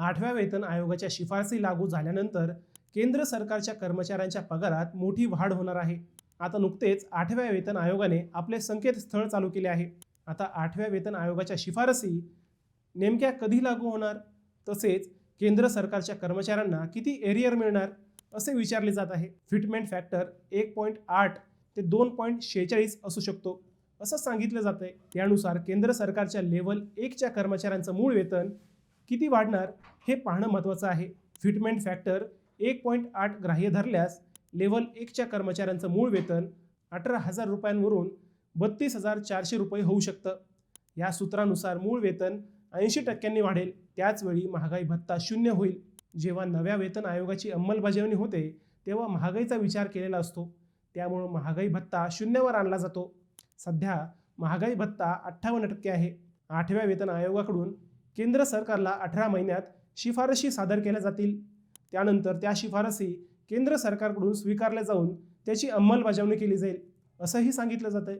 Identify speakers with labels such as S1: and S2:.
S1: 8व्या वेतन आयोगाच्या शिफारसी लागू झाल्यानंतर केंद्र सरकारच्या कर्मचाऱ्यांच्या पगारात मोठी वाढ होणार आहे। आता नुकतेच 8व्या वेतन आयोगाने आपले संकेतस्थळ चालू केले आहे। आता 8व्या वेतन आयोगाच्या शिफारसी नेमक्या कधी लागू होणार, तसेच केंद्र सरकारच्या कर्मचाऱ्यांना किती एरियर मिळणार असे विचारले जात आहे। फिटमेंट फॅक्टर 1.8 ते 2.46 असू शकतो असं सांगितलं जात आहे। त्यानुसार केंद्र सरकारच्या लेव्हल 1च्या कर्मचाऱ्यांचं मूळ वेतन किती वाढणार हे पाहणं महत्त्वाचं आहे। फिटमेंट फॅक्टर 1.8 ग्राह्य धरल्यास लेव्हल 1च्या कर्मचाऱ्यांचं मूळ वेतन 18,000 रुपयांवरून 32,400 रुपये होऊ शकतं। या सूत्रानुसार मूळ वेतन 80% वाढेल, त्याचवेळी महागाई भत्ता 0 होईल। जेव्हा नव्या वेतन आयोगाची अंमलबजावणी होते तेव्हा महागाईचा विचार केलेला असतो, त्यामुळे महागाई भत्ता 0वर आणला जातो। सध्या महागाई भत्ता 58% आहे। 8व्या वेतन आयोगाकडून केंद्र सरकारला 18 महिन्यात शिफारशी सादर केल्या जातील। त्यानंतर त्या शिफारसी केंद्र सरकारकडून स्वीकारल्या जाऊन त्याची अंमलबजावणी केली जाईल असंही सांगितलं जात आहे।